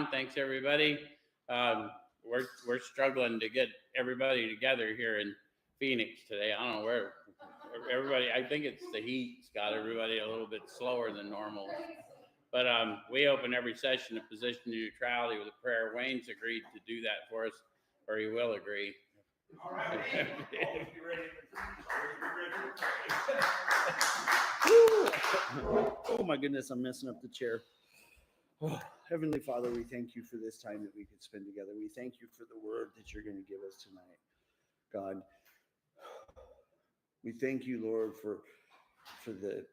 on. Thanks, everybody. We're struggling to get everybody together here in Phoenix today. I don't know where everybody. I think it's the heat's got everybody a little bit slower than normal. But we open every session of position neutrality with a prayer. Wayne's agreed to do that for us, or he will agree. All right. Oh my goodness, I'm messing up the chair. Oh, Heavenly Father, we thank you for this time that we could spend together. We thank you for the word that you're going to give us tonight. God, we thank you, Lord, for the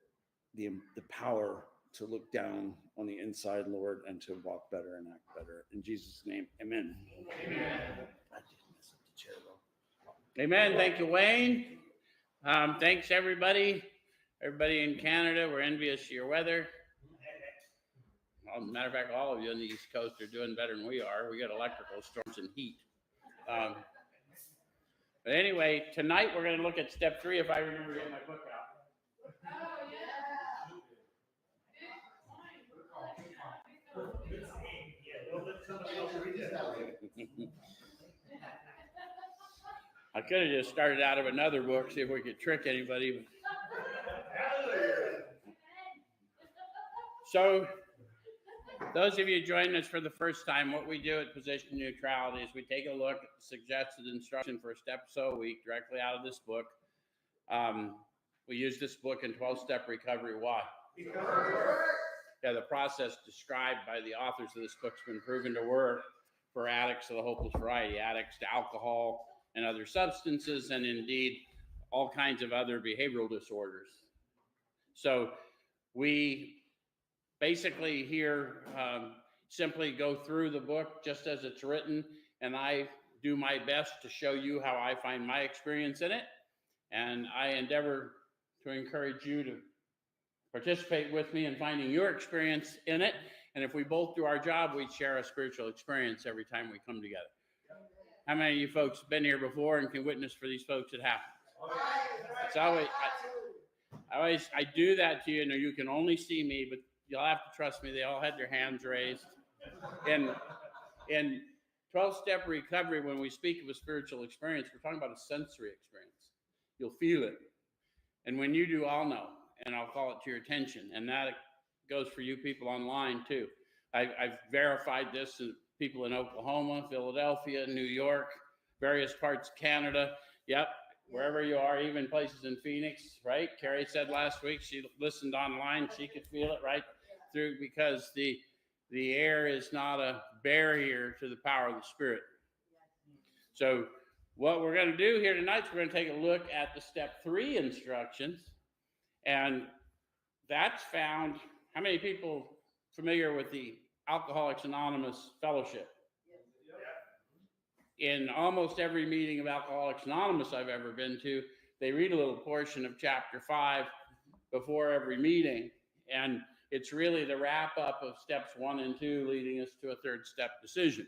power to look down on the inside, Lord, and to walk better and act better. In Jesus' name, amen. Amen. I did mess up the chair, though. Amen. Thank you, Wayne. Thanks, everybody. Everybody in Canada, we're envious of your weather. Well, matter of fact, all of you on the East Coast are doing better than we are. We got electrical storms and heat. But anyway, tonight we're going to look at step 3, if I remember getting my book out. Oh, yeah. I could have just started out of another book, see if we could trick anybody. So, those of you joining us for the first time, what we do at Position Neutrality is we take a look at the suggested instruction for a step so a week directly out of this book. We use this book in 12-step recovery. Why? Yeah, the process described by the authors of this book has been proven to work for addicts of the hopeless variety, addicts to alcohol and other substances, and indeed all kinds of other behavioral disorders. So we basically here simply go through the book just as it's written, and I do my best to show you how I find my experience in it, and I endeavor to encourage you to participate with me in finding your experience in it. And if we both do our job, we share a spiritual experience every time we come together. How many of you folks have been here before and can witness for these folks it happens? It's always I do that to you, and you can only see me, but you'll have to trust me. They all had their hands raised. In 12-step recovery, when we speak of a spiritual experience, we're talking about a sensory experience. You'll feel it. And when you do, I'll know, and I'll call it to your attention. And that goes for you people online, too. I've verified this to people in Oklahoma, Philadelphia, New York, various parts of Canada. Yep, wherever you are, even places in Phoenix, right? Carrie said last week she listened online. She could feel it right through because the air is not a barrier to the power of the Spirit. So what we're going to do here tonight is we're going to take a look at the step 3 instructions. And that's found, how many people familiar with the Alcoholics Anonymous Fellowship? In almost every meeting of Alcoholics Anonymous I've ever been to, they read a little portion of chapter 5 before every meeting. And it's really the wrap up of steps 1 and 2, leading us to a 3rd step decision.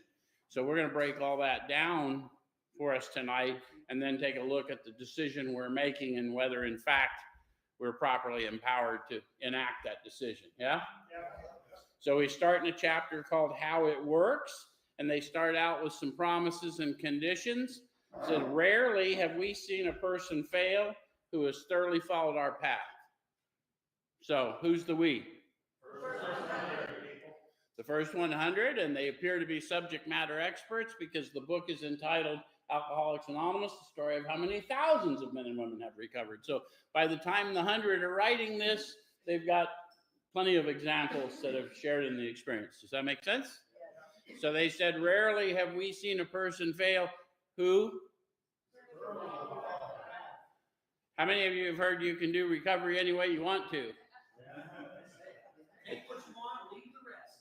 So we're going to break all that down for us tonight and then take a look at the decision we're making and whether, in fact, we're properly empowered to enact that decision. Yeah? So we start in a chapter called How It Works, and they start out with some promises and conditions. It says, rarely have we seen a person fail who has thoroughly followed our path. So who's the we? The first 100, and they appear to be subject matter experts because the book is entitled Alcoholics Anonymous, the story of how many thousands of men and women have recovered. So by the time the 100 are writing this, they've got plenty of examples that have shared in the experience. Does that make sense? Yes. So they said, rarely have we seen a person fail who? How many of you have heard you can do recovery any way you want to? Take what you want, leave the rest.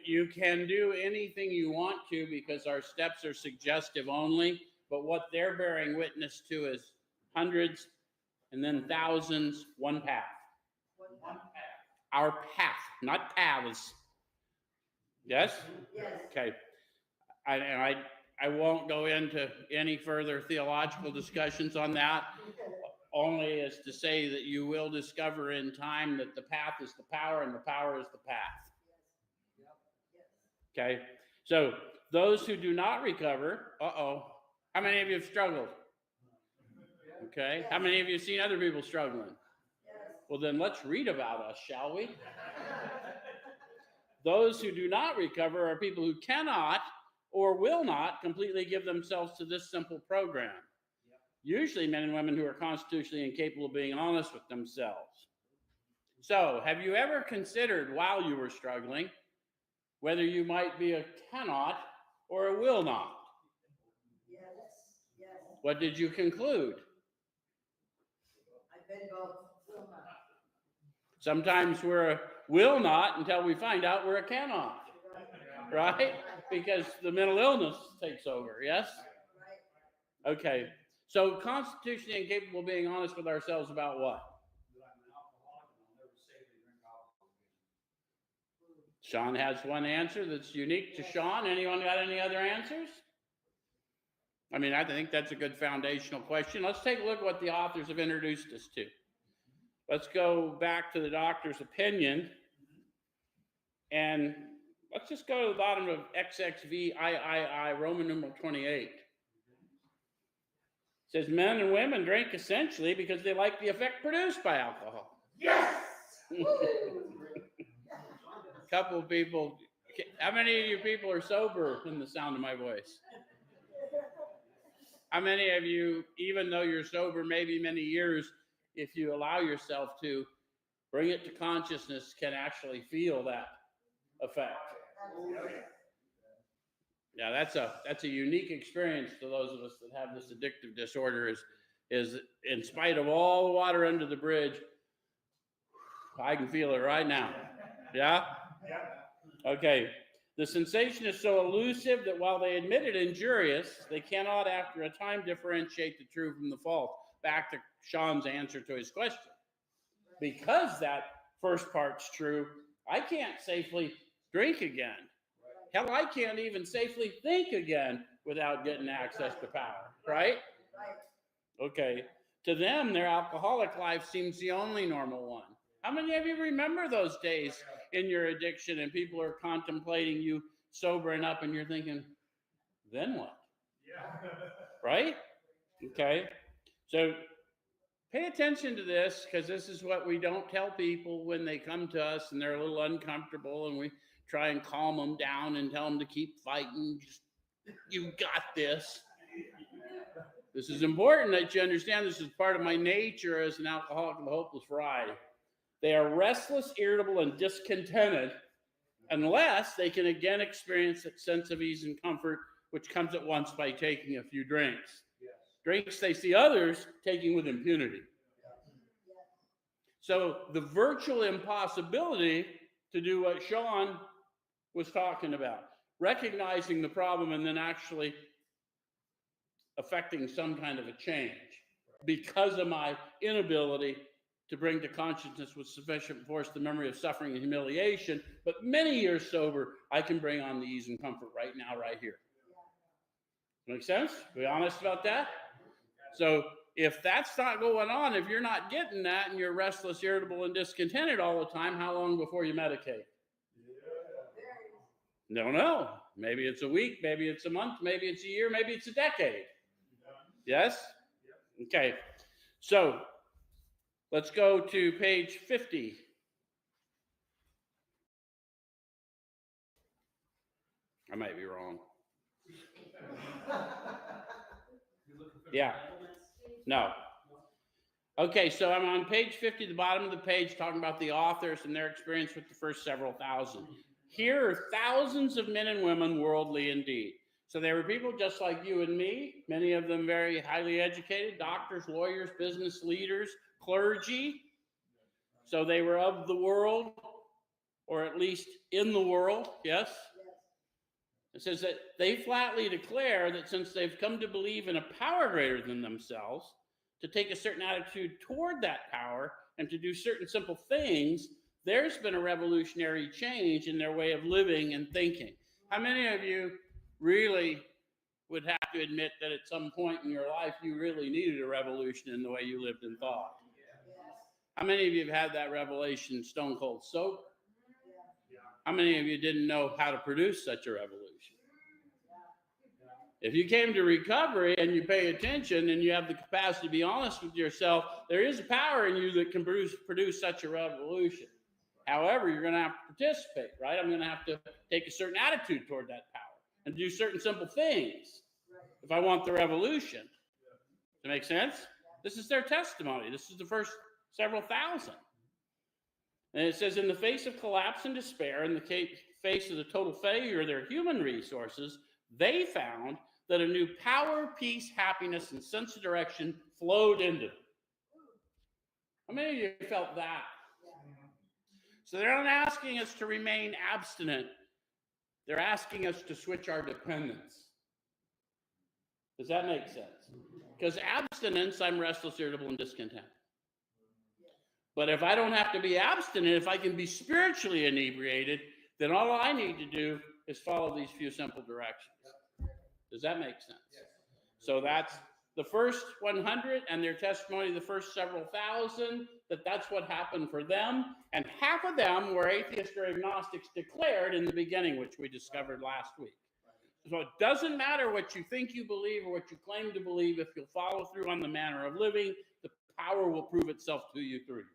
You can do anything you want to because our steps are suggestive only, but what they're bearing witness to is hundreds and then thousands, one path. One path. Our path, not paths. Yes? Yes. Okay. I won't go into any further theological discussions on that, only as to say that you will discover in time that the path is the power and the power is the path. Okay, so those who do not recover, how many of you have struggled? Okay, how many of you have seen other people struggling? Well, then let's read about us, shall we? Those who do not recover are people who cannot or will not completely give themselves to this simple program. Usually men and women who are constitutionally incapable of being honest with themselves. So, have you ever considered while you were struggling whether you might be a cannot or a will not? Yes. What did you conclude? I've been both. Sometimes we're a will not until we find out we're a cannot, right? Because the mental illness takes over, yes? Right. Okay, so constitutionally incapable of being honest with ourselves about what? That I'm an alcoholic and I'll never safely drink alcohol again. Sean has one answer that's unique to Sean. Anyone got any other answers? I mean, I think that's a good foundational question. Let's take a look at what the authors have introduced us to. Let's go back to the doctor's opinion. And let's just go to the bottom of XXVIII, Roman numeral 28. It says men and women drink essentially because they like the effect produced by alcohol. Yes! Couple of people, how many of you people are sober in the sound of my voice? How many of you, even though you're sober maybe many years, if you allow yourself to bring it to consciousness, can actually feel that effect? Yeah, that's a unique experience to those of us that have this addictive disorder. Is in spite of all the water under the bridge, I can feel it right now. Yeah? Okay. The sensation is so elusive that while they admit it injurious, they cannot after a time differentiate the true from the false. Back to Sean's answer to his question. Because that first part's true, I can't safely drink again. Hell, I can't even safely think again without getting access to power, right? Okay. To them, their alcoholic life seems the only normal one. How many of you remember those days in your addiction and people are contemplating you sobering up and you're thinking, then what? Right? Okay. So pay attention to this, because this is what we don't tell people when they come to us and they're a little uncomfortable, and we try and calm them down and tell them to keep fighting. Just, you got this. This is important that you understand. This is part of my nature as an alcoholic of the hopeless variety. They are restless, irritable, and discontented unless they can again experience that sense of ease and comfort, which comes at once by taking a few drinks. Drinks they see others taking with impunity. So the virtual impossibility to do what Sean was talking about, recognizing the problem and then actually affecting some kind of a change because of my inability to bring to consciousness with sufficient force the memory of suffering and humiliation. But many years sober, I can bring on the ease and comfort right now, right here. Make sense? Be honest about that? So if that's not going on, if you're not getting that and you're restless, irritable, and discontented all the time, how long before you medicate? Don't know. Maybe it's a week, maybe it's a month, maybe it's a year, maybe it's a decade. Yes? Okay. So let's go to page 50. I might be wrong. Yeah. No. Okay, so I'm on page 50, the bottom of the page, talking about the authors and their experience with the first several thousand. Here are thousands of men and women, worldly indeed. So they were people just like you and me, many of them very highly educated, doctors, lawyers, business leaders, clergy. So they were of the world, or at least in the world, yes? It says that they flatly declare that since they've come to believe in a power greater than themselves, to take a certain attitude toward that power and to do certain simple things, there's been a revolutionary change in their way of living and thinking. How many of you really would have to admit that at some point in your life you really needed a revolution in the way you lived and thought? How many of you have had that revelation stone cold sober? How many of you didn't know how to produce such a revolution? If you came to recovery and you pay attention and you have the capacity to be honest with yourself, there is a power in you that can produce such a revolution. However, you're going to have to participate, right? I'm going to have to take a certain attitude toward that power and do certain simple things if I want the revolution. Does that make sense? This is their testimony. This is the first several thousand. And it says, in the face of collapse and despair, in the face of the total failure of their human resources, they found that a new power, peace, happiness, and sense of direction flowed into them. How many of you felt that? So they're not asking us to remain abstinent. They're asking us to switch our dependence. Does that make sense? Because abstinence, I'm restless, irritable, and discontent. But if I don't have to be abstinent, if I can be spiritually inebriated, then all I need to do is follow these few simple directions. Does that make sense? So that's the first 100 and their testimony, the first several thousand, that's what happened for them. And half of them were atheists or agnostics declared in the beginning, which we discovered last week. So it doesn't matter what you think you believe or what you claim to believe. If you'll follow through on the manner of living, the power will prove itself to you through you.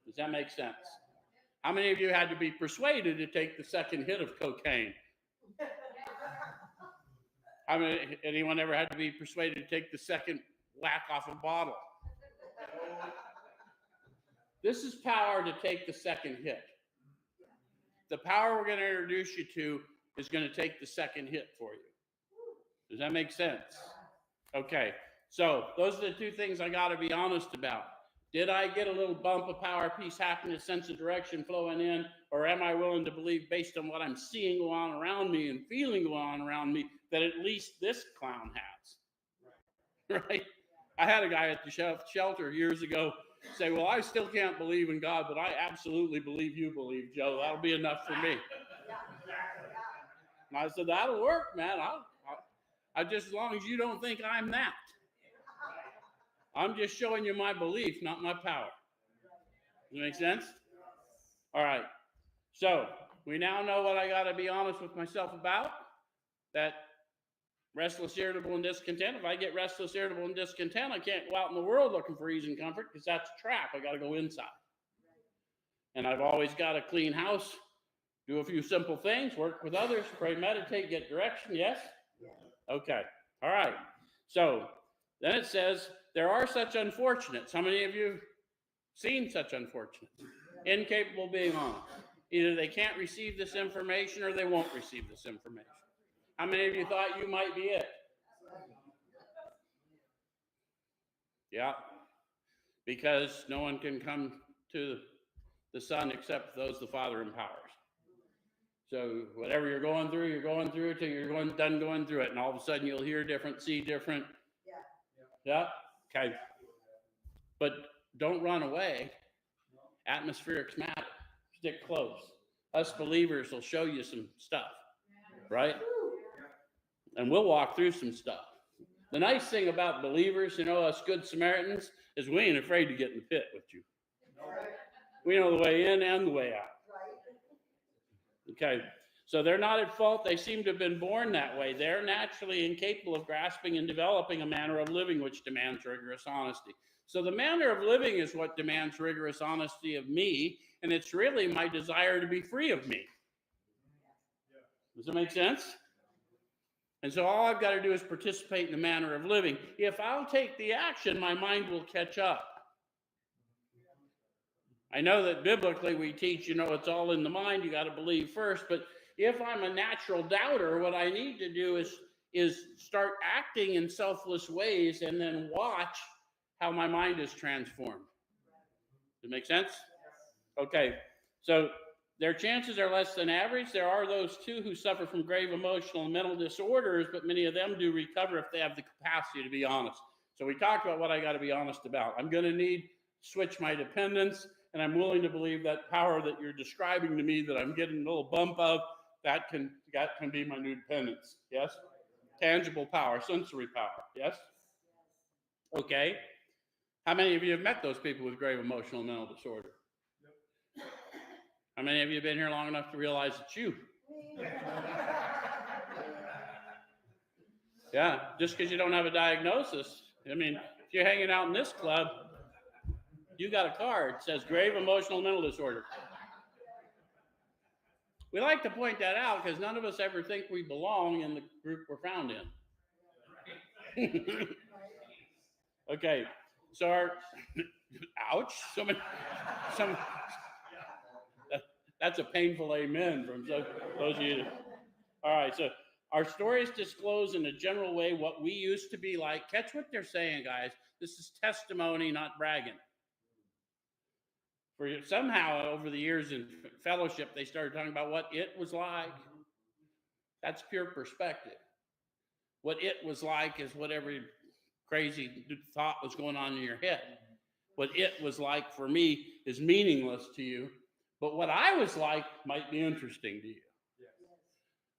Does that make sense? How many of you had to be persuaded to take the second hit of cocaine? Anyone ever had to be persuaded to take the second whack off a bottle? This is power to take the second hit. The power we're going to introduce you to is going to take the second hit for you. Does that make sense? Okay, so those are the two things I got to be honest about. Did I get a little bump of power, peace, happiness, sense of direction flowing in, or am I willing to believe based on what I'm seeing go on around me and feeling go on around me that at least this clown has? Right? I had a guy at the shelter years ago say, well, I still can't believe in God, but I absolutely believe you believe, Joe. That'll be enough for me. And I said, that'll work, man. I just, as long as you don't think I'm that. I'm just showing you my belief, not my power. Does that make sense? All right. So we now know what I got to be honest with myself about. That restless, irritable, and discontent. If I get restless, irritable, and discontent, I can't go out in the world looking for ease and comfort because that's a trap. I got to go inside. And I've always got a clean house, do a few simple things, work with others, pray, meditate, get direction. Yes? Okay. All right. So then it says, there are such unfortunates. How many of you seen such unfortunates? Incapable of being honest. Either they can't receive this information or they won't receive this information. How many of you thought you might be it? Yeah. Because no one can come to the Son except those the Father empowers. So whatever you're going through till you're done going through it. And all of a sudden you'll hear different, see different. Yeah. Okay. But don't run away. Atmospherics matter. Stick close. Us believers will show you some stuff, right? And we'll walk through some stuff. The nice thing about believers, us good Samaritans, is we ain't afraid to get in the pit with you. We know the way in and the way out. Okay. So they're not at fault. They seem to have been born that way. They're naturally incapable of grasping and developing a manner of living which demands rigorous honesty. So the manner of living is what demands rigorous honesty of me, and it's really my desire to be free of me. Does that make sense? And so all I've got to do is participate in the manner of living. If I'll take the action, my mind will catch up. I know that biblically we teach, it's all in the mind. You got to believe first, but if I'm a natural doubter, what I need to do is start acting in selfless ways and then watch how my mind is transformed. Does it make sense? Okay. So their chances are less than average. There are those too who suffer from grave emotional and mental disorders, but many of them do recover if they have the capacity to be honest. So we talked about what I got to be honest about. I'm going to need to switch my dependence, and I'm willing to believe that power that you're describing to me that I'm getting a little bump of, that can be my new dependence. Yes? Tangible power, sensory power. Yes? Okay. How many of you have met those people with grave emotional and mental disorder? How many of you have been here long enough to realize it's you? Yeah, just because you don't have a diagnosis. I mean, if you're hanging out in this club, you got a card that says grave emotional mental disorder. We like to point that out because none of us ever think we belong in the group we're found in. Okay, so ouch, that's a painful amen from those of you. All right, so our stories disclose in a general way what we used to be like. Catch what they're saying, guys. This is testimony, not bragging. For somehow over the years in fellowship, they started talking about what it was like. That's pure perspective. What it was like is whatever crazy thought was going on in your head. What it was like for me is meaningless to you, but what I was like might be interesting to you.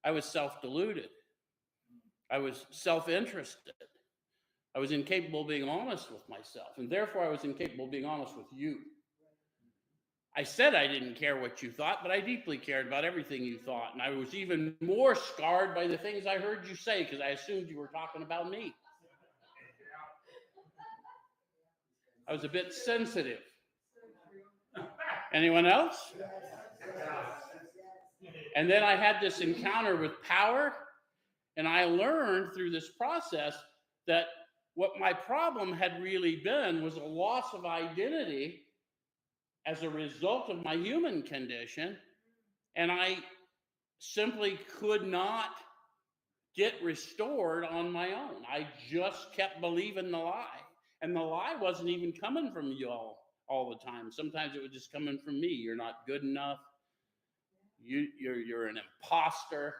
I was self-deluded. I was self-interested. I was incapable of being honest with myself, and therefore I was incapable of being honest with you. I said I didn't care what you thought, but I deeply cared about everything you thought, and I was even more scarred by the things I heard you say because I assumed you were talking about me. I was a bit sensitive. Anyone else? And then I had this encounter with power, and I learned through this process that what my problem had really been was a loss of identity as a result of my human condition, and I simply could not get restored on my own. I just kept believing the lie, and the lie wasn't even coming from you all the time. Sometimes it was just coming from me. You're not good enough. You're an imposter.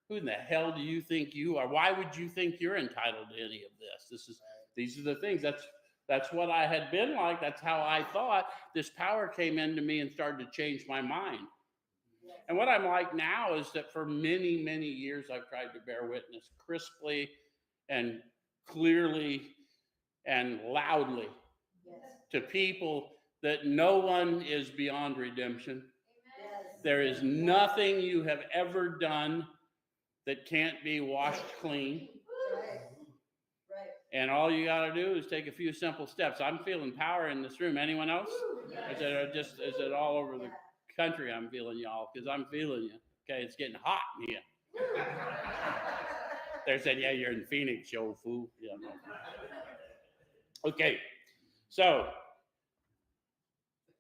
Who in the hell do you think you are? Why would you think you're entitled to any of this? These are the things. That's what I had been like. That's how I thought. This power came into me and started to change my mind. And what I'm like now is that for many, many years, I've tried to bear witness crisply and clearly and loudly to people that no one is beyond redemption. There is nothing you have ever done that can't be washed clean. And all you got to do is take a few simple steps. I'm feeling power in this room. Anyone else? Is it all over the country I'm feeling y'all? Because I'm feeling you. Okay, it's getting hot in here. They're saying, yeah, you're in Phoenix, you old fool. Yeah, no. Okay, so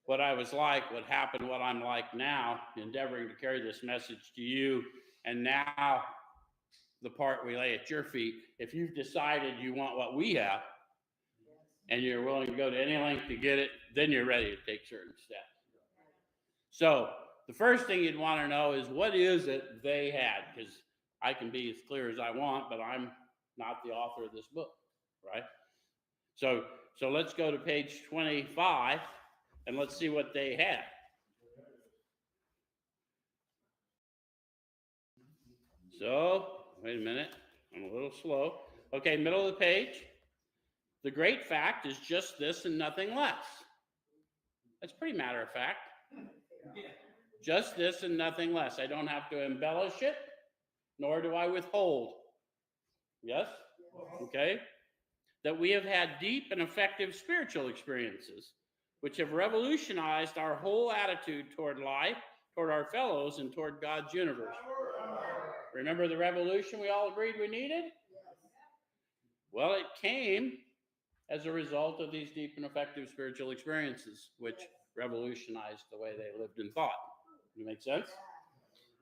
what I was like, what happened, what I'm like now, endeavoring to carry this message to you, and now the part we lay at your feet. If you've decided you want what we have, and you're willing to go to any length to get it, then you're ready to take certain steps. So the first thing you'd want to know is, what is it they had? Because I can be as clear as I want, but I'm not the author of this book, right? So let's go to page 25, and let's see what they had. So, wait a minute. I'm a little slow. Okay, middle of the page. The great fact is just this and nothing less. That's pretty matter of fact. Just this and nothing less. I don't have to embellish it, nor do I withhold. Yes? Okay? That we have had deep and effective spiritual experiences, which have revolutionized our whole attitude toward life, toward our fellows, and toward God's universe. Remember the revolution we all agreed we needed? Well, it came as a result of these deep and effective spiritual experiences, which revolutionized the way they lived and thought. Does that make sense?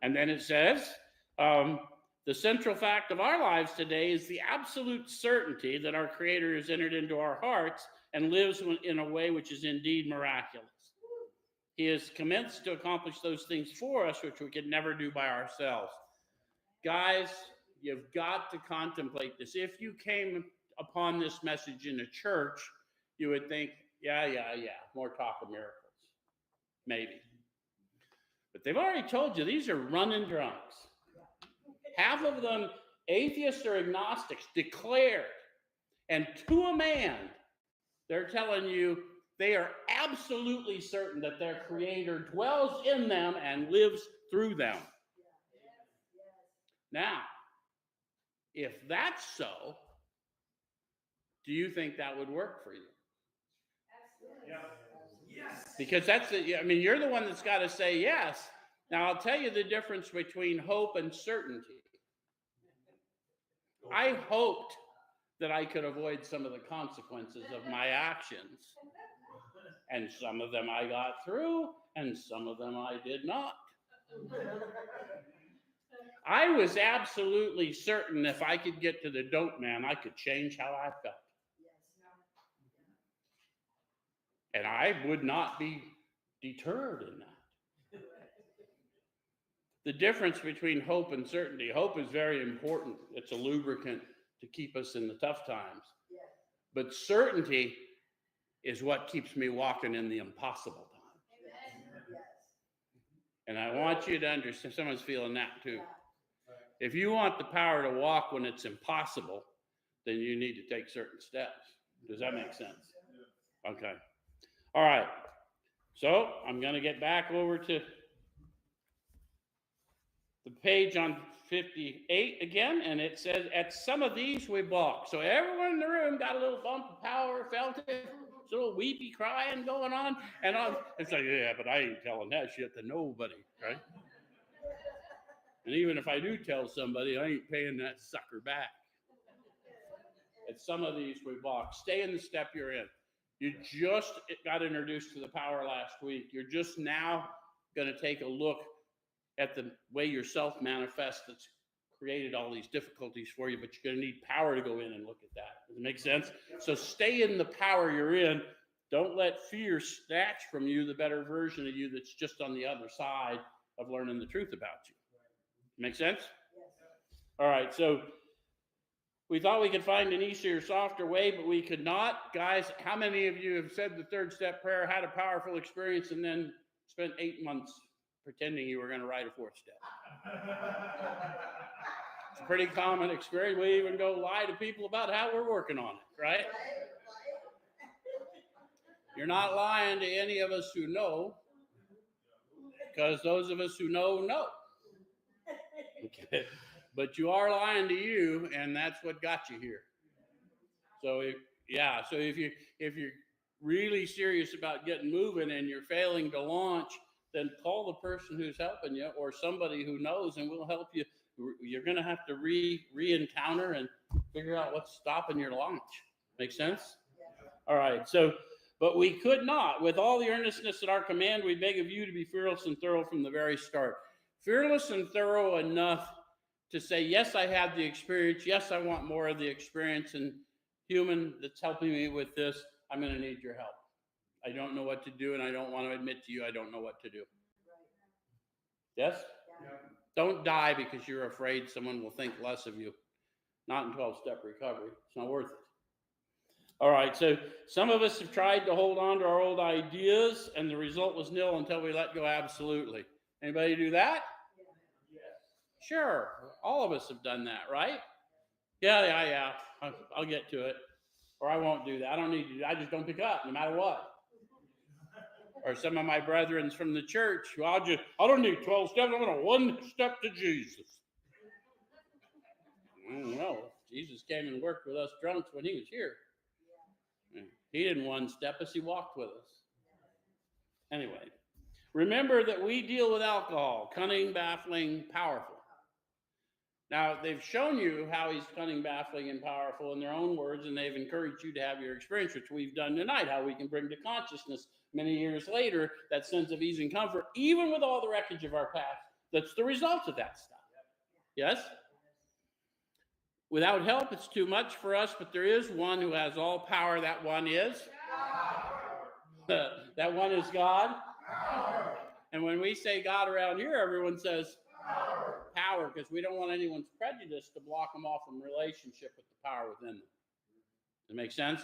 And then it says, the central fact of our lives today is the absolute certainty that our Creator has entered into our hearts and lives in a way which is indeed miraculous. He has commenced to accomplish those things for us, which we could never do by ourselves. Guys, you've got to contemplate this. If you came upon this message in a church, you would think, yeah, more talk of miracles. Maybe. But they've already told you these are running drunks. Half of them atheists or agnostics declared. And to a man, they're telling you they are absolutely certain that their Creator dwells in them and lives through them. Now, if that's so, do you think that would work for you? Because you're the one that's got to say yes. Now, I'll tell you the difference between hope and certainty. I hoped that I could avoid some of the consequences of my actions. And some of them I got through, and some of them I did not. I was absolutely certain if I could get to the dope man, I could change how I felt. And I would not be deterred in that. The difference between hope and certainty. Hope is very important. It's a lubricant to keep us in the tough times. But certainty is what keeps me walking in the impossible times. And I want you to understand, someone's feeling that too. If you want the power to walk when it's impossible, then you need to take certain steps. Does that make sense? Okay. All right. So I'm going to get back over to the page on 58 again, and it says, at some of these we balk. So everyone in the room got a little bump of power, felt it, a little weepy crying going on, and it's like, yeah, but I ain't telling that shit to nobody, right? And even if I do tell somebody, I ain't paying that sucker back. At some of these we balk. Stay in the step you're in. You just got introduced to the power last week. You're just now going to take a look at the way yourself manifests that's created all these difficulties for you, but you're going to need power to go in and look at that. Does it make sense? So stay in the power you're in. Don't let fear snatch from you the better version of you that's just on the other side of learning the truth about you. Make sense? All right, so we thought we could find an easier, softer way, but we could not. Guys, how many of you have said the third step prayer, had a powerful experience, and then spent 8 months pretending you were going to write a fourth step? It's a pretty common experience. We even go lie to people about how we're working on it, right? You're not lying to any of us who know, because those of us who know. Okay. But you are lying to you, and that's what got you here. So if you're really serious about getting moving and you're failing to launch, then call the person who's helping you or somebody who knows, and we'll help you. You're going to have to re-encounter and figure out what's stopping your launch. Make sense? All right. So, but we could not. With all the earnestness at our command, we beg of you to be fearless and thorough from the very start. Fearless and thorough enough to say, yes, I have the experience. Yes, I want more of the experience. And human that's helping me with this, I'm going to need your help. I don't know what to do, and I don't want to admit to you I don't know what to do. Yes? Yeah. Don't die because you're afraid someone will think less of you. Not in 12-step recovery. It's not worth it. All right, so some of us have tried to hold on to our old ideas, and the result was nil until we let go absolutely. Anybody do that? Sure, all of us have done that, right? Yeah. I'll get to it, or I won't do that. I don't need to. I just don't pick up, no matter what. Or some of my brethren from the church, I don't need 12 steps. I'm going to one step to Jesus. No, Jesus came and worked with us drunks when he was here. He didn't one step us. He walked with us. Anyway, remember that we deal with alcohol, cunning, baffling, powerful. Now, they've shown you how he's cunning, baffling, and powerful in their own words, and they've encouraged you to have your experience, which we've done tonight, how we can bring to consciousness many years later that sense of ease and comfort, even with all the wreckage of our past. That's the result of that stuff. Yes? Without help, it's too much for us, but there is one who has all power. That one is? That one is God. And when we say God around here, everyone says power, because we don't want anyone's prejudice to block them off from relationship with the power within them. Does that make sense?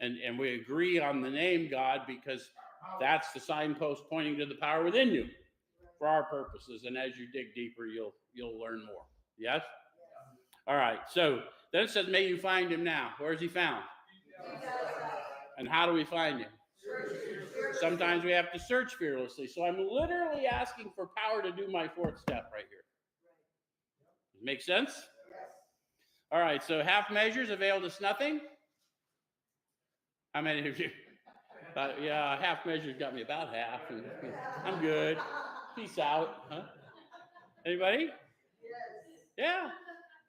And we agree on the name God because that's the signpost pointing to the power within you for our purposes. And as you dig deeper, you'll learn more. Yes? All right. So then it says, may you find him now. Where is he found? And how do we find him? Sometimes we have to search fearlessly. So I'm literally asking for power to do my fourth step right here. Make sense? All right, so half measures availed us nothing. How many of you? Yeah, half measures got me about half, and I'm good. Peace out. Huh? Anybody? Yeah,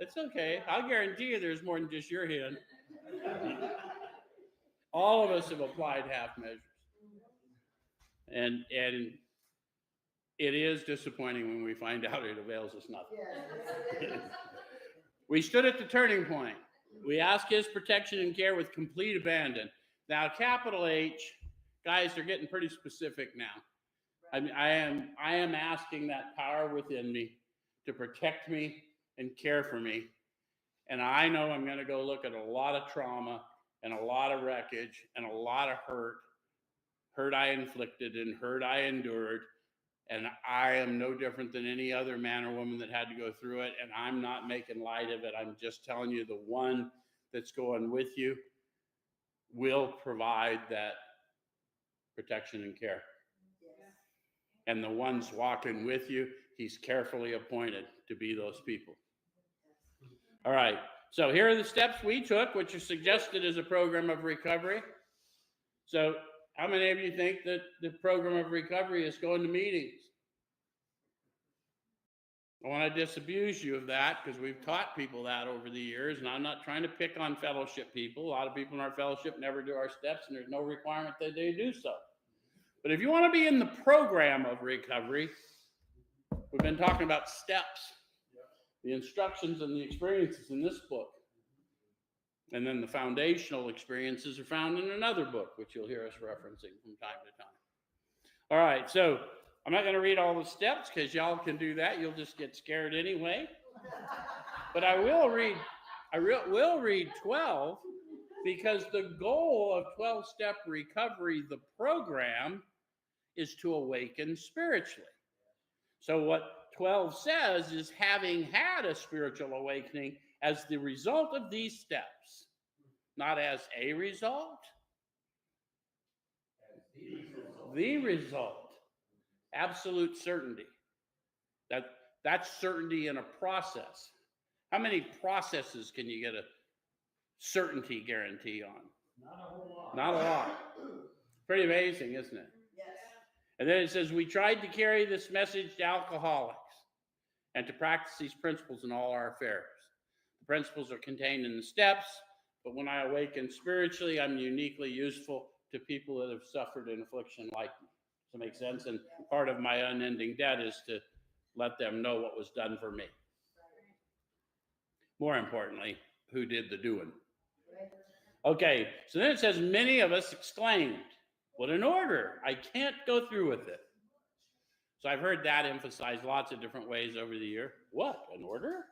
it's okay. I'll guarantee you there's more than just your hand. All of us have applied half measures. And it is disappointing when we find out it avails us nothing. We stood at the turning point. We asked his protection and care with complete abandon. Now, capital H, guys, they're getting pretty specific now. I am asking that power within me to protect me and care for me. And I know I'm going to go look at a lot of trauma and a lot of wreckage and a lot of hurt I inflicted and hurt I endured. And I am no different than any other man or woman that had to go through it. And I'm not making light of it. I'm just telling you the one that's going with you will provide that protection and care. And the ones walking with you, he's carefully appointed to be those people. All right. So here are the steps we took, which are suggested as a program of recovery. So how many of you think that the program of recovery is going to meetings? I want to disabuse you of that because we've taught people that over the years, and I'm not trying to pick on fellowship people. A lot of people in our fellowship never do our steps, and there's no requirement that they do so. But if you want to be in the program of recovery, we've been talking about steps, the instructions and the experiences in this book. And then the foundational experiences are found in another book, which you'll hear us referencing from time to time. All right, so I'm not going to read all the steps because y'all can do that. You'll just get scared anyway. But I will read 12 because the goal of 12-step recovery, the program, is to awaken spiritually. So what 12 says is having had a spiritual awakening as the result of these steps, not as a result, the result. Absolute certainty. That's certainty in a process. How many processes can you get a certainty guarantee on? Not a whole lot. Not a lot. Pretty amazing, isn't it? Yes. And then it says, we tried to carry this message to alcoholics and to practice these principles in all our affairs. The principles are contained in the steps, but when I awaken spiritually, I'm uniquely useful to people that have suffered an affliction like me. Does that make sense? And part of my unending debt is to let them know what was done for me. More importantly, who did the doing. Okay, so then it says, many of us exclaimed, what an order. I can't go through with it. So I've heard that emphasized lots of different ways over the year. What, an order?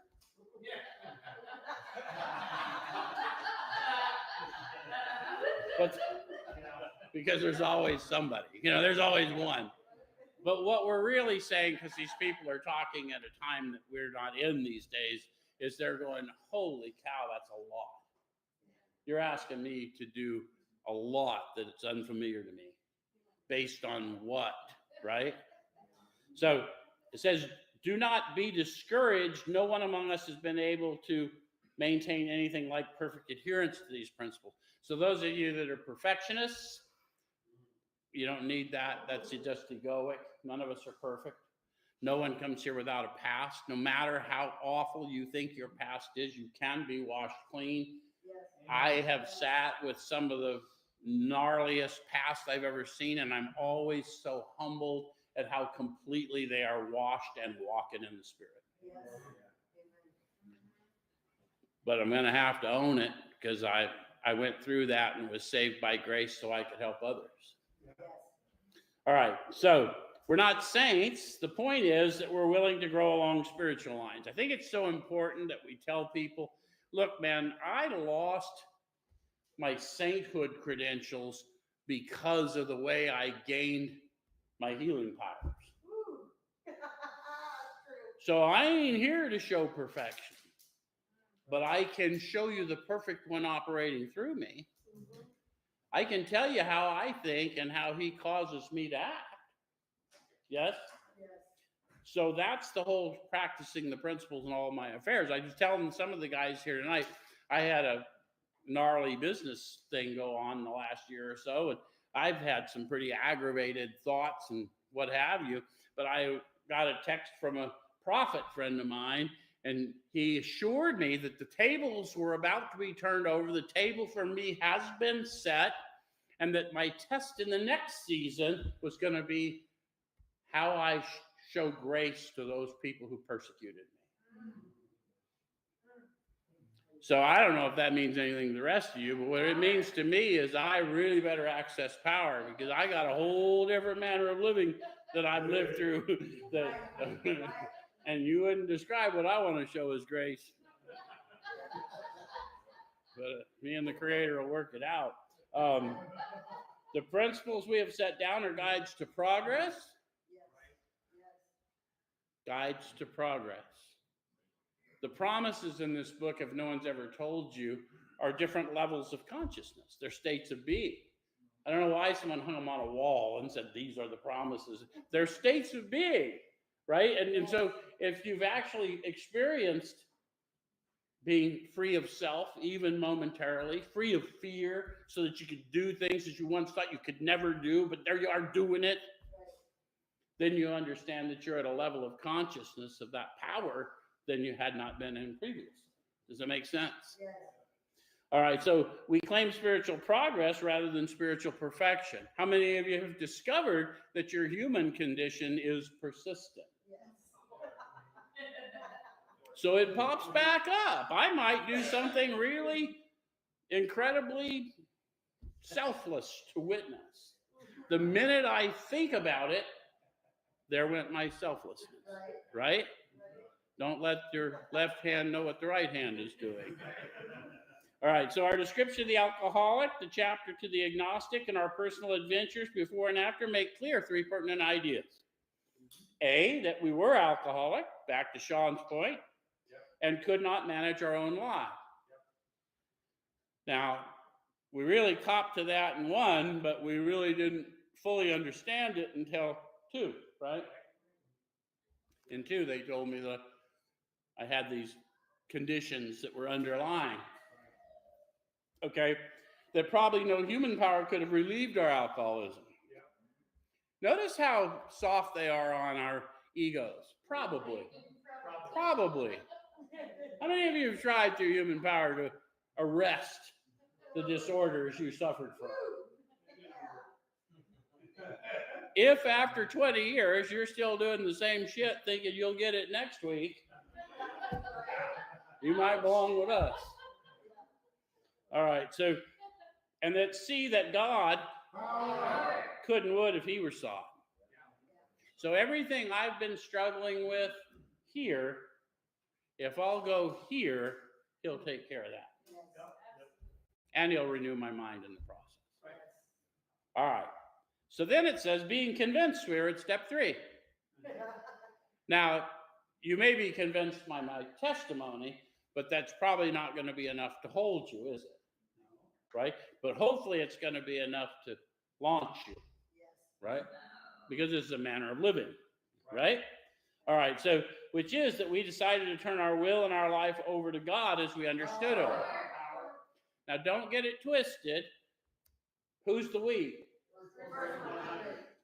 But because there's always somebody, there's always one. But what we're really saying, because these people are talking at a time that we're not in these days, is they're going, holy cow, that's a lot. You're asking me to do a lot that it's unfamiliar to me. Based on what, right? So it says, do not be discouraged. No one among us has been able to maintain anything like perfect adherence to these principles. So those of you that are perfectionists, you don't need that. That's just egoic. None of us are perfect. No one comes here without a past. No matter how awful you think your past is, you can be washed clean. I have sat with some of the gnarliest past I've ever seen, and I'm always so humbled at how completely they are washed and walking in the Spirit. But I'm going to have to own it because I went through that and was saved by grace so I could help others. All right, so we're not saints. The point is that we're willing to grow along spiritual lines. I think it's so important that we tell people, look, man, I lost my sainthood credentials because of the way I gained my healing powers. So I ain't here to show perfection, but I can show you the perfect one operating through me. I can tell you how I think and how he causes me to act. Yes? Yes. So that's the whole practicing the principles in all my affairs. I just telling some of the guys here tonight, I had a gnarly business thing go on in the last year or so, and I've had some pretty aggravated thoughts and what have you, but I got a text from a prophet friend of mine, and he assured me that the tables were about to be turned over. The table for me has been set, and that my test in the next season was going to be how I show grace to those people who persecuted me. So I don't know if that means anything to the rest of you, but what it means to me is I really better access power, because I got a whole different manner of living that I've lived through. And you wouldn't describe what I want to show as grace. But me and the Creator will work it out. The principles we have set down are guides to progress. Yes. Yes. Guides to progress. The promises in this book, if no one's ever told you, are different levels of consciousness. They're states of being. I don't know why someone hung them on a wall and said, these are the promises. They're states of being, right? And so if you've actually experienced being free of self, even momentarily, free of fear, so that you could do things that you once thought you could never do, but there you are doing it, then you understand that you're at a level of consciousness of that power than you had not been in previous. Does that make sense? Yes. All right, so we claim spiritual progress rather than spiritual perfection. How many of you have discovered that your human condition is persistent? Yes. So it pops back up. I might do something really incredibly selfless to witness. The minute I think about it, there went my selflessness, right? Don't let your left hand know what the right hand is doing. All right, so our description of the alcoholic, the chapter to the agnostic, and our personal adventures before and after make clear three pertinent ideas. A, that we were alcoholic, back to Sean's point, and could not manage our own lives. Now, we really copped to that in 1, but we really didn't fully understand it until 2, right? In 2, they told me that I had these conditions that were underlying. Okay, that probably no human power could have relieved our alcoholism. Notice how soft they are on our egos. Probably. How many of you have tried through human power to arrest the disorders you suffered from? If after 20 years you're still doing the same shit thinking you'll get it next week, you might belong with us. All right, so, and that see that God could and would if he were soft. So everything I've been struggling with here, if I'll go here, he'll take care of that. And he'll renew my mind in the process. All right. So then it says, being convinced, we're at step 3. Now, you may be convinced by my testimony, but that's probably not going to be enough to hold you, is it? Right? But hopefully it's going to be enough to launch you, right? Because this is a manner of living, right? All right, so which is that we decided to turn our will and our life over to God as we understood him. Now, don't get it twisted. Who's the we?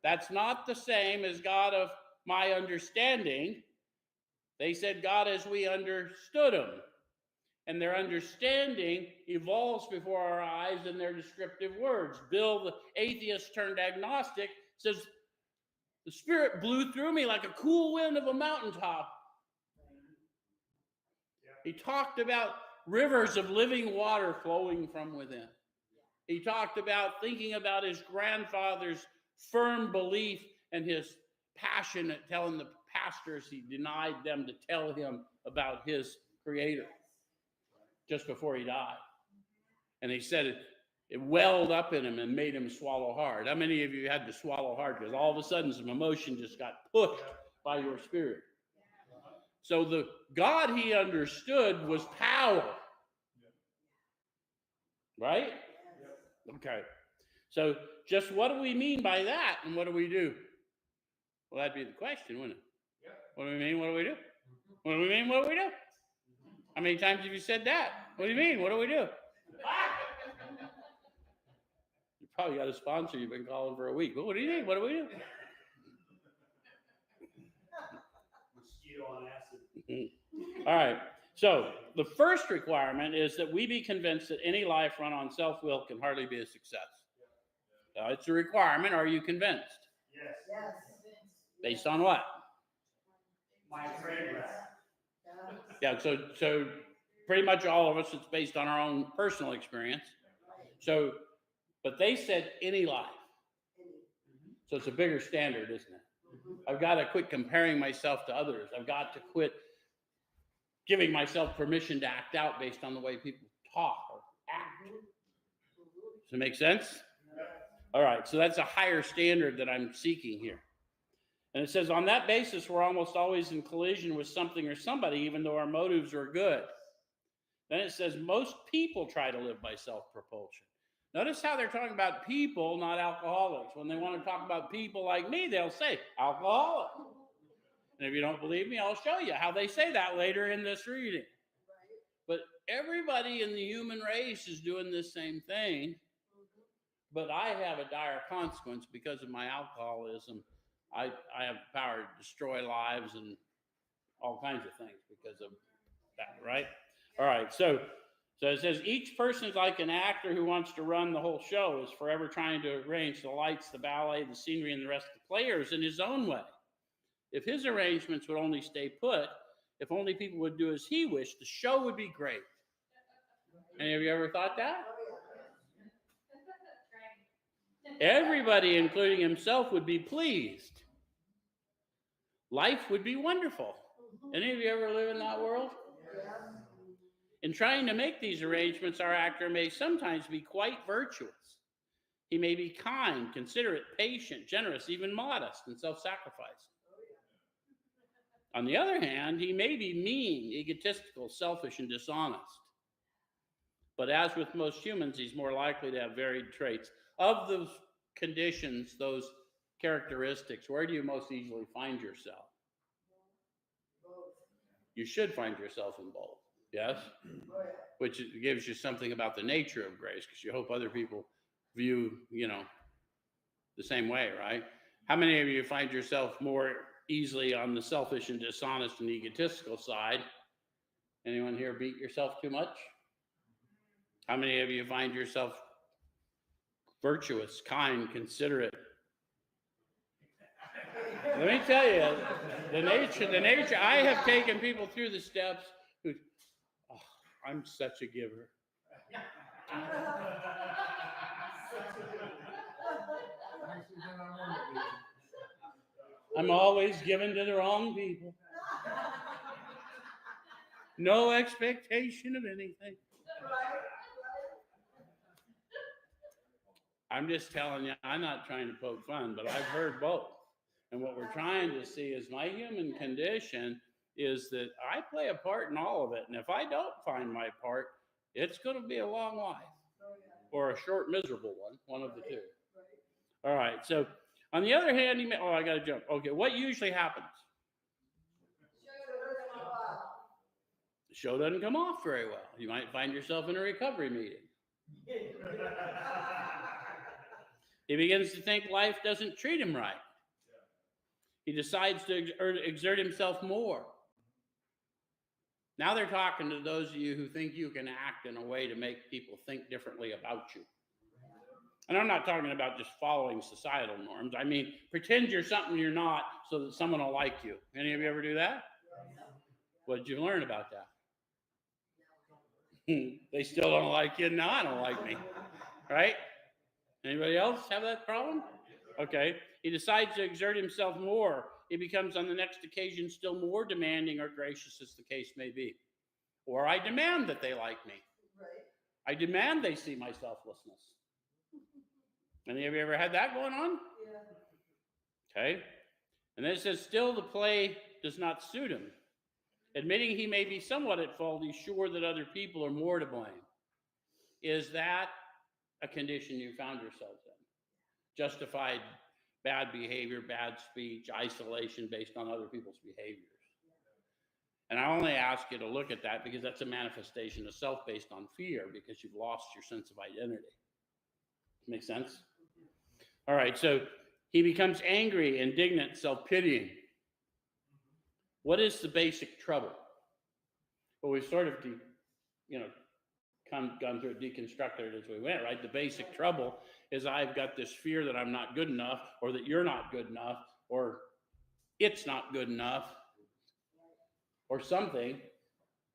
That's not the same as God of my understanding. They said God as we understood him. And their understanding evolves before our eyes in their descriptive words. Bill, the atheist turned agnostic, says, the Spirit blew through me like a cool wind of a mountaintop. He talked about rivers of living water flowing from within. He talked about thinking about his grandfather's firm belief and his passion at telling the pastors he denied them to tell him about his Creator just before he died. And he said it welled up in him and made him swallow hard. How many of you had to swallow hard because all of a sudden some emotion just got pushed by your spirit? So the God he understood was power. Right? Okay. So just what do we mean by that, and what do we do? Well, that'd be the question, wouldn't it? Yep. What do we mean? What do we do? What do we mean? What do we do? How many times have you said that? What do you mean? What do we do? You probably got a sponsor you've been calling for a week. Well, what do you mean? What do we do? Mosquito on acid. All right. So the first requirement is that we be convinced that any life run on self-will can hardly be a success. It's a requirement. Are you convinced? Yes. Yes. Based on what? My train wreck. Yeah. So pretty much all of us, it's based on our own personal experience. So, but they said any life. So it's a bigger standard, isn't it? I've got to quit comparing myself to others. I've got to quit giving myself permission to act out based on the way people talk or act. Does it make sense? All right, so that's a higher standard that I'm seeking here. And it says, on that basis, we're almost always in collision with something or somebody, even though our motives are good. Then it says, most people try to live by self-propulsion. Notice how they're talking about people, not alcoholics. When they want to talk about people like me, they'll say alcoholic. And if you don't believe me, I'll show you how they say that later in this reading. But everybody in the human race is doing this same thing. But I have a dire consequence because of my alcoholism. I have the power to destroy lives and all kinds of things because of that, right? All right, so it says each person is like an actor who wants to run the whole show, is forever trying to arrange the lights, the ballet, the scenery, and the rest of the players in his own way. If his arrangements would only stay put, if only people would do as he wished, the show would be great. Any of you ever thought that? Everybody, including himself, would be pleased. Life would be wonderful. Any of you ever live in that world? In trying to make these arrangements, our actor may sometimes be quite virtuous. He may be kind, considerate, patient, generous, even modest, and self-sacrificing. On the other hand, he may be mean, egotistical, selfish, and dishonest. But as with most humans, he's more likely to have varied traits. Of those conditions, those characteristics, where do you most easily find yourself? You should find yourself in both, yes? Which gives you something about the nature of grace, because you hope other people view, the same way, right? How many of you find yourself more easily on the selfish and dishonest and egotistical side? Anyone here beat yourself too much? How many of you find yourself virtuous, kind, considerate? Let me tell you, the nature, I have taken people through the steps who, I'm such a giver. I'm always giving to the wrong people. No expectation of anything. I'm just telling you, I'm not trying to poke fun, but I've heard both. And what we're trying to see is my human condition is that I play a part in all of it. And if I don't find my part, it's going to be a long life or a short, miserable one of the two. All right. So on the other hand, I got to jump. Okay. What usually happens? The show doesn't come off very well. You might find yourself in a recovery meeting. He begins to think life doesn't treat him right. He decides to exert himself more. Now they're talking to those of you who think you can act in a way to make people think differently about you. And I'm not talking about just following societal norms. I mean, pretend you're something you're not so that someone will like you. Any of you ever do that? What did you learn about that? They still don't like you. Now I don't like me. Right? Anybody else have that problem? Okay. He decides to exert himself more. He becomes on the next occasion still more demanding or gracious as the case may be. Or I demand that they like me. I demand they see my selflessness. Any of you ever had that going on? Okay. And then it says, still the play does not suit him. Admitting he may be somewhat at fault, he's sure that other people are more to blame. Is that a condition you found yourselves in? justified bad behavior, bad speech, isolation based on other people's behaviors. And I only ask you to look at that because that's a manifestation of self based on fear, because you've lost your sense of identity. Make sense? All right, so he becomes angry, indignant, self-pitying. What is the basic trouble? Well, we've sort of, gone through it, deconstructed it as we went, right? The basic trouble is I've got this fear that I'm not good enough, or that you're not good enough, or it's not good enough, or something,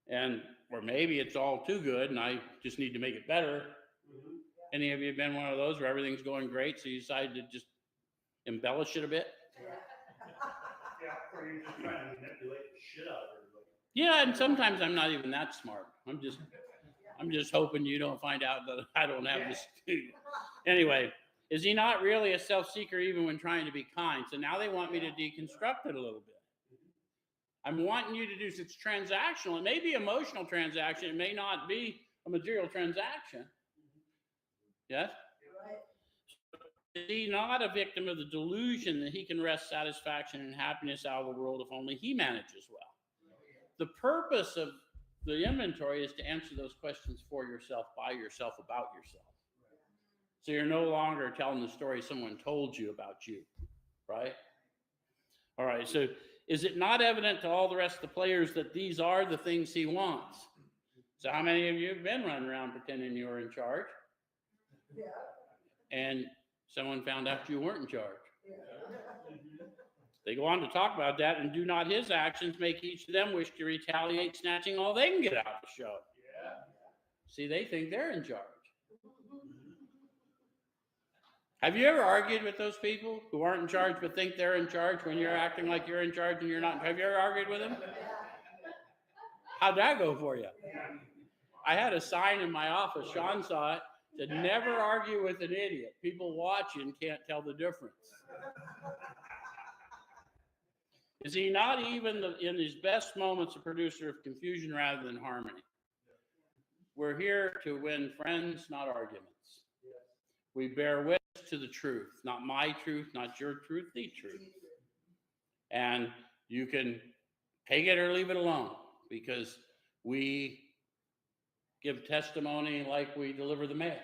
or maybe it's all too good and I just need to make it better. Any of you been one of those where everything's going great, so you decide to just embellish it a bit? Yeah, or you're just trying to manipulate the shit out of everybody. Yeah, and sometimes I'm not even that smart. I'm just hoping you don't find out that I don't have this. Anyway, is he not really a self-seeker even when trying to be kind? So now they want me to deconstruct it a little bit. I'm wanting you to do, it's transactional. It may be emotional transaction. It may not be a material transaction. Yes? Is he not a victim of the delusion that he can wrest satisfaction and happiness out of the world if only he manages well? The purpose of the inventory is to answer those questions for yourself, by yourself, about yourself. So you're no longer telling the story someone told you about you, right? All right, so is it not evident to all the rest of the players that these are the things he wants? So how many of you have been running around pretending you were in charge? Yeah. And someone found out you weren't in charge. They go on to talk about that, and do not his actions make each of them wish to retaliate, snatching all they can get out of the show? See, they think they're in charge. Have you ever argued with those people who aren't in charge but think they're in charge when you're acting like you're in charge and you're not? Have you ever argued with them? How'd that go for you? I had a sign in my office, Sean saw it, said never argue with an idiot. People watch you and can't tell the difference. Is he not even in his best moments a producer of confusion rather than harmony? We're here to win friends, not arguments. We bear witness to the truth, not my truth, not your truth, the truth. And you can take it or leave it alone, because we give testimony like we deliver the mail.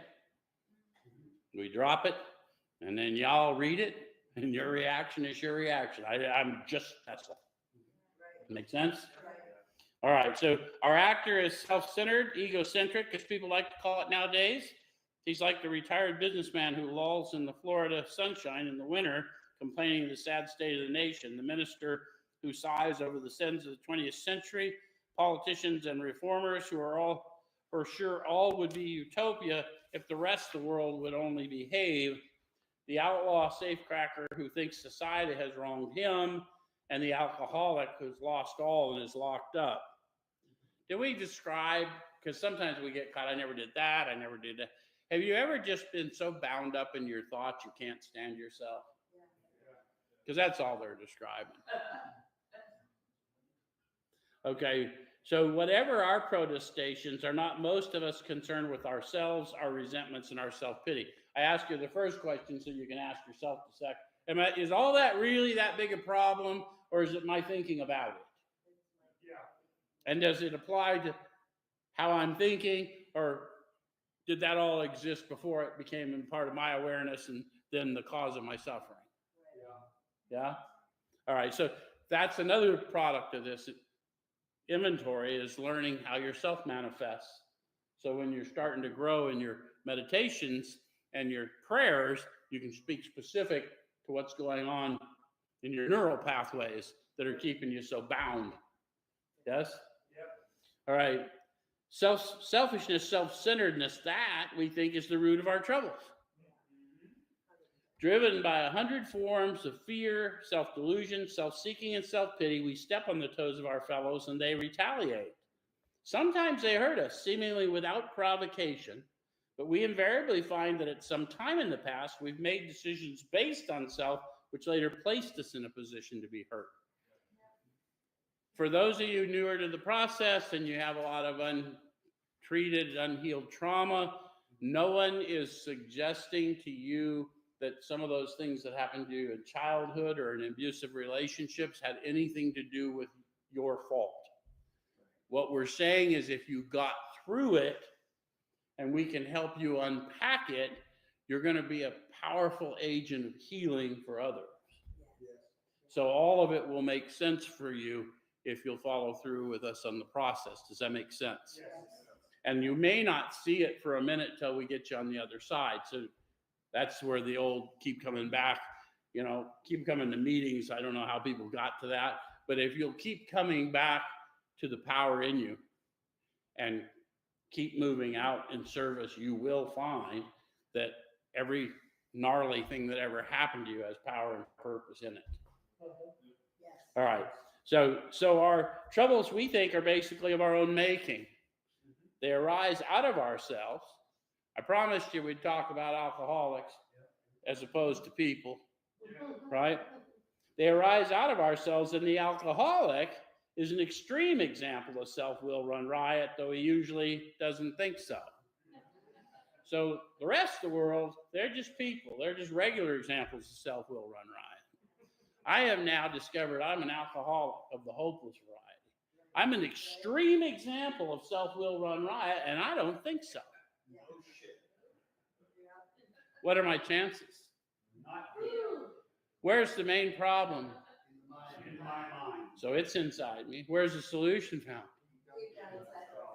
We drop it, and then y'all read it, and your reaction is your reaction. That's all. Make sense? All right, so our actor is self-centered, egocentric, as people like to call it nowadays. He's like the retired businessman who lolls in the Florida sunshine in the winter, complaining of the sad state of the nation. The minister who sighs over the sins of the 20th century. Politicians and reformers who are all, for sure, all would be utopia if the rest of the world would only behave. The outlaw safecracker who thinks society has wronged him, and the alcoholic who's lost all and is locked up. Did we describe, because sometimes we get caught, I never did that, I never did that. Have you ever just been so bound up in your thoughts you can't stand yourself? Because that's all they're describing. Okay, so whatever our protestations, are not most of us concerned with ourselves, our resentments, and our self-pity? I ask you the first question so you can ask yourself the second. Is all that really that big a problem, or is it my thinking about it? Yeah. And does it apply to how I'm thinking, or did that all exist before it became part of my awareness and then the cause of my suffering? Yeah? All right, so that's another product of this inventory, is learning how yourself manifests. So when you're starting to grow in your meditations and your prayers, you can speak specific to what's going on in your neural pathways that are keeping you so bound. Yes? Yep. All right. Selfishness, self-centeredness, that we think is the root of our troubles. Driven by 100 forms of fear, self-delusion, self-seeking, and self-pity, we step on the toes of our fellows and they retaliate. Sometimes they hurt us, seemingly without provocation, but we invariably find that at some time in the past, we've made decisions based on self, which later placed us in a position to be hurt. For those of you newer to the process and you have a lot of untreated, unhealed trauma, no one is suggesting to you that some of those things that happened to you in childhood or in abusive relationships had anything to do with your fault. What we're saying is if you got through it and we can help you unpack it, you're going to be a powerful agent of healing for others. So all of it will make sense for you if you'll follow through with us on the process. Does that make sense? And you may not see it for a minute till we get you on the other side. So that's where the old keep coming back, keep coming to meetings. I don't know how people got to that, but if you'll keep coming back to the power in you and keep moving out in service, you will find that every gnarly thing that ever happened to you has power and purpose in it. Yes. All right. So our troubles, we think, are basically of our own making. They arise out of ourselves. I promised you we'd talk about alcoholics as opposed to people, right? They arise out of ourselves, and the alcoholic is an extreme example of self-will run riot, though he usually doesn't think so. So the rest of the world, they're just people. They're just regular examples of self-will run riot. I have now discovered I'm an alcoholic of the hopeless variety. I'm an extreme example of self-will run riot, and I don't think so. What are my chances? Where's the main problem? In my mind. So it's inside me. Where's the solution found?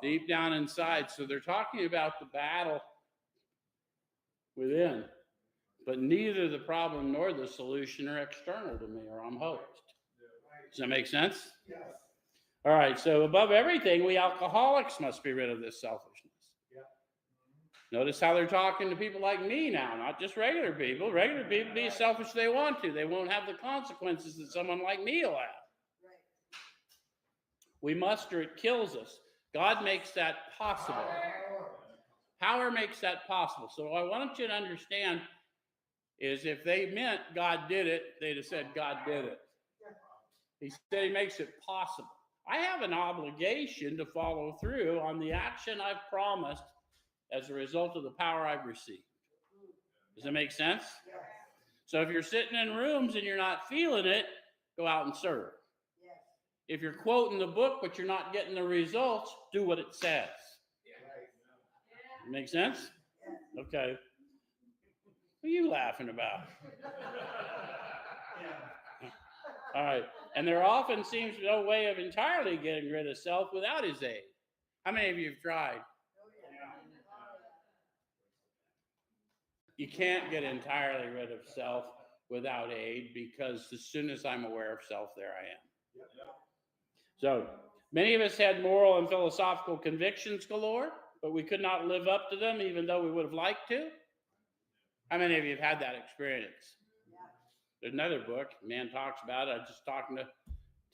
Deep down inside. So they're talking about the battle within. But neither the problem nor the solution are external to me, or I'm host. Does that make sense? Yes. All right. So above everything, we alcoholics must be rid of this selfishness. Notice how they're talking to people like me now, not just regular people. Regular people be as selfish as they want to. They won't have the consequences that someone like me will have. Right. We must, or it kills us. God makes that possible. Power makes that possible. So what I want you to understand is if they meant God did it, they'd have said God did it. He said he makes it possible. I have an obligation to follow through on the action I've promised as a result of the power I've received. Does that make sense? Yes. So if you're sitting in rooms and you're not feeling it, go out and serve. Yes. If you're quoting the book but you're not getting the results, do what it says. Make sense? Okay. What are you laughing about? All right. And there often seems no way of entirely getting rid of self without his aid. How many of you have tried? You can't get entirely rid of self without aid, because as soon as I'm aware of self, there I am. So many of us had moral and philosophical convictions galore, but we could not live up to them even though we would have liked to. How many of you have had that experience? There's another book, man talks about it. I was just talking to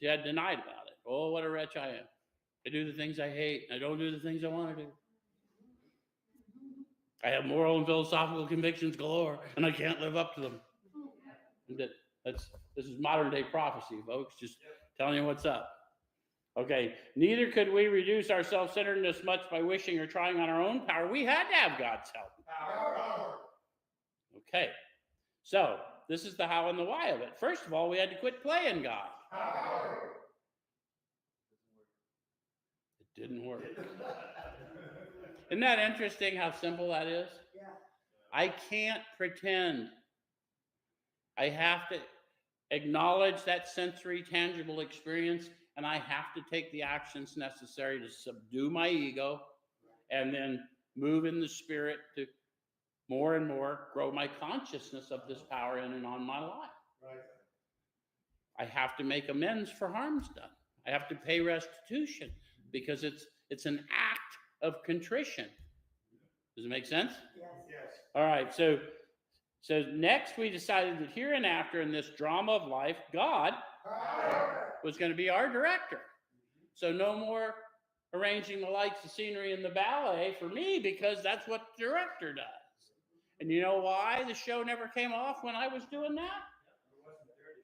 Ted tonight about it. Oh, what a wretch I am. I do the things I hate. I don't do the things I want to do. I have moral and philosophical convictions galore, and I can't live up to them. This is modern day prophecy, folks. Just telling you what's up. Okay, neither could we reduce our self-centeredness much by wishing or trying on our own power. We had to have God's help. Okay, so this is the how and the why of it. First of all, we had to quit playing God. It didn't work. Isn't that interesting how simple that is? Yeah. I can't pretend. I have to acknowledge that sensory, tangible experience, and I have to take the actions necessary to subdue my ego and then move in the spirit to more and more grow my consciousness of this power in and on my life. Right. I have to make amends for harms done. I have to pay restitution because it's an act of contrition. Does it make sense? Yes. Yes. All right, so next we decided that hereinafter in this drama of life, God was going to be our director. So no more arranging the lights, the scenery, and the ballet for me, because that's what the director does. And you know why the show never came off when I was doing that? I wasn't there to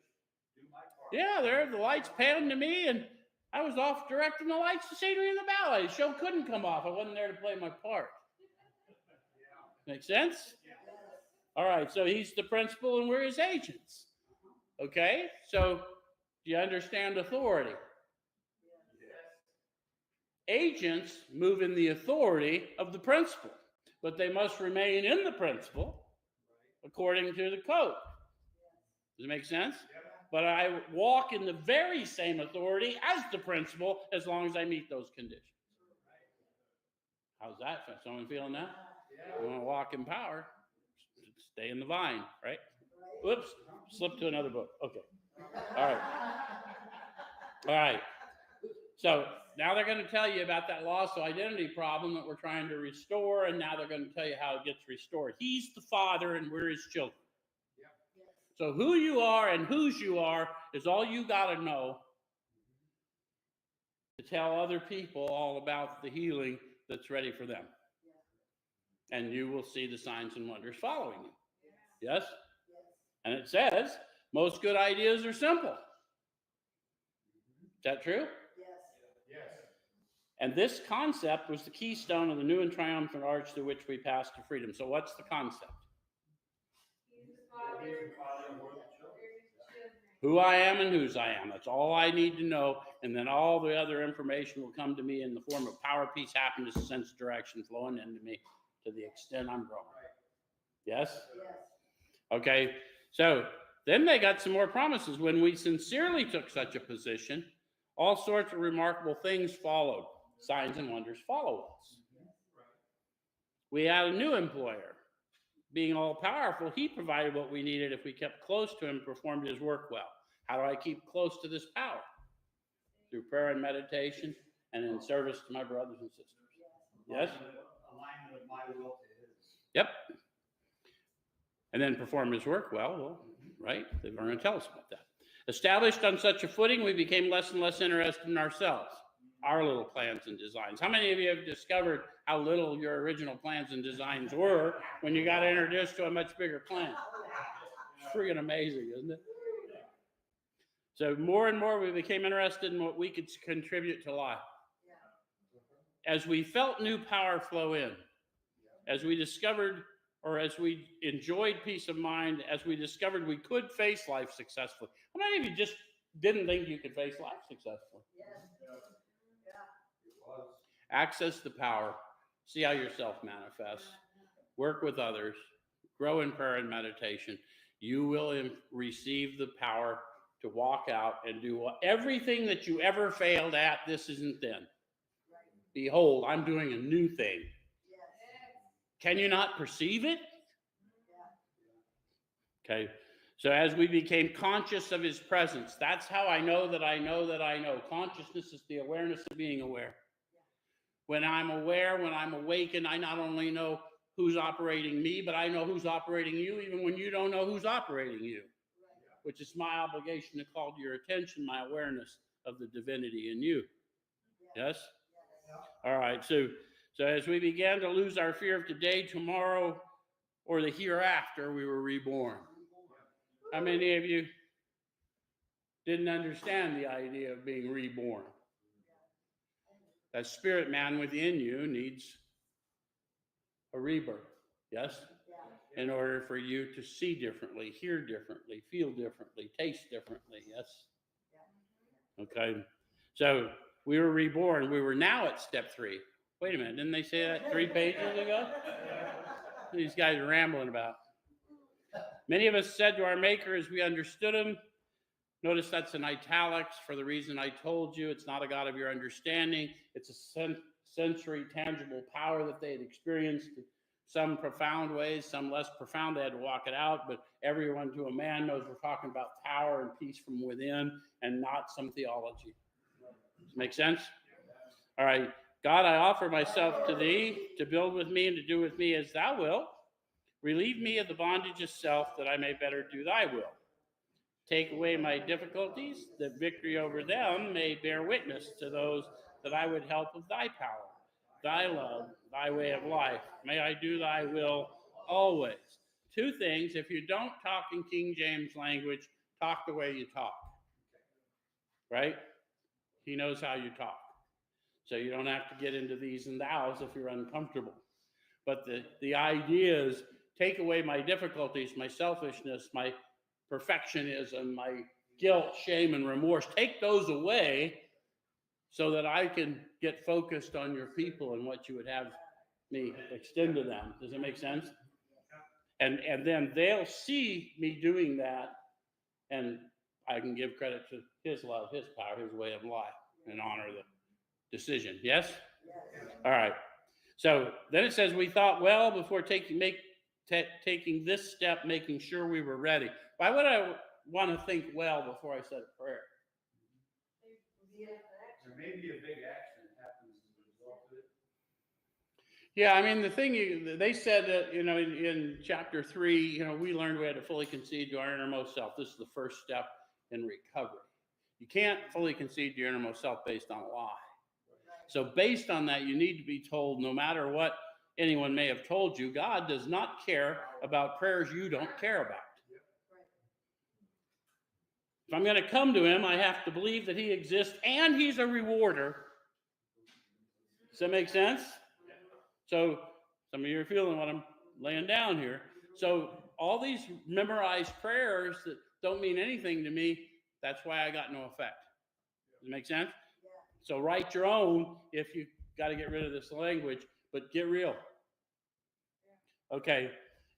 do my part. Yeah, there the lights panned to me, and I was off directing the lights, the scenery, and the ballet. The show couldn't come off. I wasn't there to play my part. Make sense? All right, so he's the principal and we're his agents. Okay, so do you understand authority? Agents move in the authority of the principal, but they must remain in the principal according to the code. Does it make sense? But I walk in the very same authority as the principal as long as I meet those conditions. How's that? Someone feeling that? You want to walk in power, stay in the vine, right? Whoops, slip to another book. Okay. All right. All right. So now they're going to tell you about that loss of identity problem that we're trying to restore, and now they're going to tell you how it gets restored. He's the Father, and we're his children. So who you are and whose you are is all you got to know to tell other people all about the healing that's ready for them. And you will see the signs and wonders following you. Yes? And it says, most good ideas are simple. Is that true? Yes. And this concept was the keystone of the new and triumphant arch through which we pass to freedom. So what's the concept? Who I am and whose I am. That's all I need to know. And then all the other information will come to me in the form of power, peace, happiness, sense of direction flowing into me to the extent I'm growing. Yes? Okay. So then they got some more promises. When we sincerely took such a position, all sorts of remarkable things followed. Signs and wonders follow us. We had a new employer. Being all powerful, he provided what we needed if we kept close to him, performed his work well. How do I keep close to this power? Through prayer and meditation and in service to my brothers and sisters. Yes? Alignment of my will to his. Yep. And then perform his work well, right? They're going to tell us about that. Established on such a footing, we became less and less interested in ourselves, our little plans and designs. How many of you have discovered how little your original plans and designs were when you got introduced to a much bigger plan? It's freaking amazing, isn't it? So more and more we became interested in what we could contribute to life. As we felt new power flow in, as we discovered, or as we enjoyed peace of mind, as we discovered we could face life successfully. How many of you just didn't think you could face life successfully? Access the power, see how yourself manifests, work with others, grow in prayer and meditation. You will receive the power to walk out and do everything that you ever failed at. This isn't then. Behold, I'm doing a new thing. Can you not perceive it? Okay. So as we became conscious of his presence, that's how I know that I know that I know. Consciousness is the awareness of being aware. When I'm aware, when I'm awakened, I not only know who's operating me, but I know who's operating you, even when you don't know who's operating you, which is my obligation to call to your attention, my awareness of the divinity in you. Yes? All right. So as we began to lose our fear of today, tomorrow, or the hereafter, we were reborn. How many of you didn't understand the idea of being reborn? That spirit man within you needs a rebirth, yes? In order for you to see differently, hear differently, feel differently, taste differently, yes? Okay, so we were reborn. We were now at step 3. Wait a minute, didn't they say that 3 pages ago? These guys are rambling about. Many of us said to our Maker as we understood him, notice that's in italics for the reason I told you. It's not a God of your understanding. It's a sensory, tangible power that they had experienced in some profound ways, some less profound. They had to walk it out, but everyone to a man knows we're talking about power and peace from within and not some theology. Does it make sense? All right. God, I offer myself to thee to build with me and to do with me as thou wilt. Relieve me of the bondage of self that I may better do thy will. Take away my difficulties, that victory over them may bear witness to those that I would help with thy power, thy love, thy way of life. May I do thy will always. 2 things, if you don't talk in King James language, talk the way you talk. Right? He knows how you talk. So you don't have to get into these and thous if you're uncomfortable. But the idea is take away my difficulties, my selfishness, my perfectionism, my guilt, shame, and remorse. Take those away so that I can get focused on your people and what you would have me extend to them. Does that make sense? And then they'll see me doing that, and I can give credit to his love, his power, his way of life, and honor the decision. Yes? All right. So then it says, we thought well before taking this step, making sure we were ready. Why would I want to think well before I said a prayer? There may be a big action that happens as a result of it. Yeah, I mean, the thing they said that, in chapter 3, we learned we had to fully concede to our innermost self. This is the first step in recovery. You can't fully concede to your innermost self based on a lie. So based on that, you need to be told, no matter what anyone may have told you, God does not care about prayers you don't care about. If I'm going to come to him, I have to believe that he exists and he's a rewarder. Does that make sense? So some of you are feeling what I'm laying down here. So all these memorized prayers that don't mean anything to me, that's why I got no effect. Does it make sense? So write your own if you got to get rid of this language, but get real. Okay.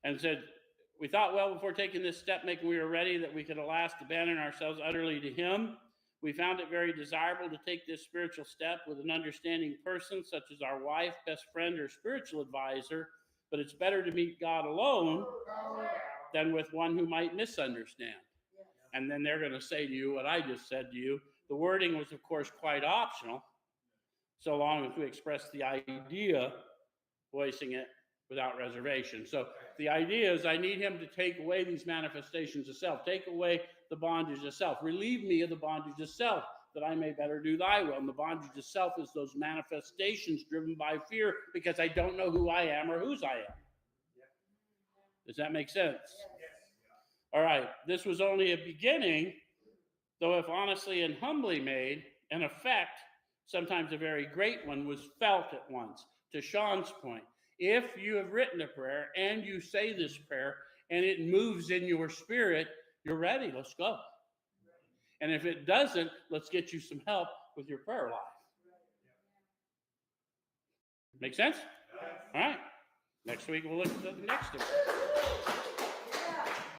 And said, we thought well before taking this step, making we were ready, that we could at last abandon ourselves utterly to him. We found it very desirable to take this spiritual step with an understanding person, such as our wife, best friend, or spiritual advisor. But it's better to meet God alone than with one who might misunderstand. And then they're going to say to you what I just said to you. The wording was, of course, quite optional, so long as we express the idea, voicing it without reservation. So the idea is I need him to take away these manifestations of self, take away the bondage of self, relieve me of the bondage of self, that I may better do thy will. And the bondage of self is those manifestations driven by fear because I don't know who I am or whose I am. Does that make sense? All right. This was only a beginning, though if honestly and humbly made, an effect, sometimes a very great one, was felt at once. To Sean's point, if you have written a prayer and you say this prayer and it moves in your spirit, you're ready. Let's go. And if it doesn't, let's get you some help with your prayer life. Make sense? All right. Next week we'll look at the next one.